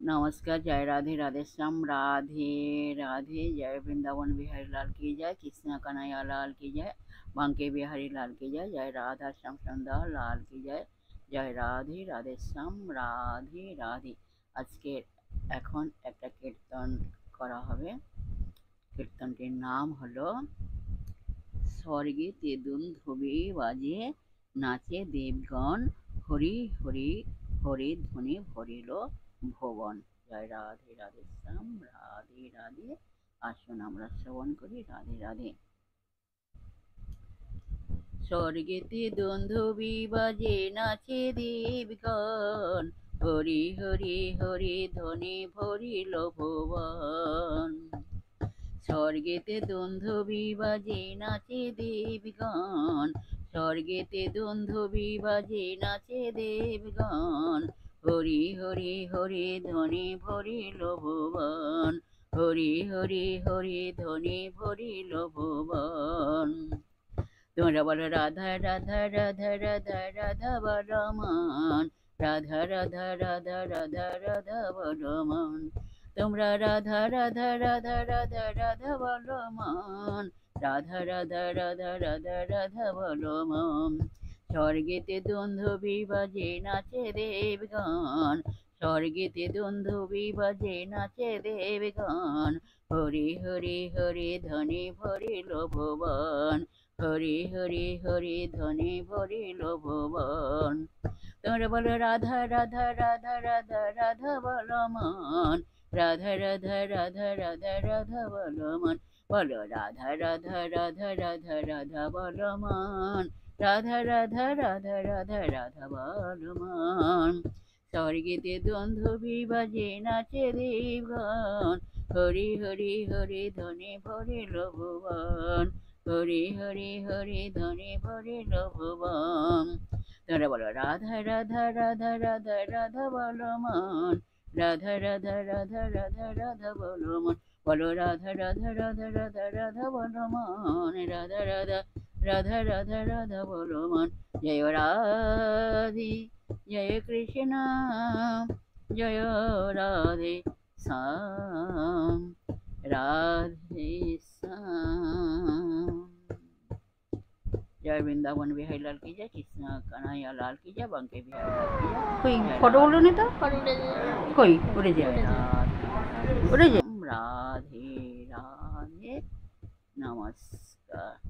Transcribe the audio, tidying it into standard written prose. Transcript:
नमस्कार। जय राधे राधे श्याम। राधे राधे। जय वृंदावन बिहारी लाल की जय। कृष्णा कन्हैया लाल की जय। बांके बिहारी लाल की जय। जय राधा श्याम सुंदर लाल की जय। जय राधे राधे श्याम। राधे राधे। আজকে এখন একটা কীর্তন করা হবে। কীর্তনটির নাম হলো স্বর্গে তেঁদুল ধুবি বাজে নাচে দেবগণ, হরি হরি হরি ধ্বনি ভরিল ভুবন। জয় রাধে রাধে শ্যাম। রাধে রাধে। আসুন আমরা শ্রবণ করি। রাধে রাধে। স্বর্গেতে দুন্দুবি বাজে নাচে দেবগণ, হরি হরি হরি ধ্বনি ভরিল ভুবন। স্বর্গেতে দুন্দুবি বাজে নাচে দেবগণ, স্বর্গেতে দুন্দুবি বাজে নাচে দেবগণ, হরি হরি হরি ধ্বনি ভরিল ভুবন, হরি হরি হরি ধ্বনি ভরিল ভুবন। তোমরা বলো রাধা রাধা রাধা রাধা রাধা বলমান, রাধা রাধা রাধা রাধা রাধা বলমান। তোমরা রাধা রাধা রাধা রাধা রাধা বলমান, রাধা রাধা রাধা রাধা রাধা বলমান। স্বর্গেতে দুন্দুবি বাজে নাচে দেবগণ, স্বর্গেতে দুন্দুবি বাজে নাচে দেবগণ, হরি হরি হরি ধ্বনি ভরিল ভুবন, হরি হরি হরি ধ্বনি ভরিল ভুবন। তোমরা বলো রাধা রাধা রাধা রাধা রাধা বলমান, রাধা রাধা রাধা রাধা রাধা বলমান। বলো রাধা রাধা রাধা রাধা রাধা বলমান, রাধা রাধা রাধা রাধা রাধা বলমান। স্বর্গেতে দুন্দুবি বাজে নাচে দেবগণ, হরি হরি হরি ধ্বনি ভরিল ভুবন, হরি হরি হরি ধ্বনি ভরিল ভুবন। তোমরা বলো রাধা রাধা রাধা রাধা রাধা বলমান, রাধা রাধা রাধা রাধা রাধা বলমান। বলো রাধা রাধা রাধা রাধা রাধা বলমান, রাধা রাধা রাধা রাধা রাধা বলমান। জয় রাধে জয় কৃষ্ণ, জয় রাধে শ্যাম, রাধে श्याम। जय वृंदावन बिहारी लाल की जय। कृष्ण कन्हैया लाल की जय। बांके बिहारी लाल की जय। कोई फोटो बोलो नहीं तो कोई उड़े जाए। राधे राधे। नमस्कार।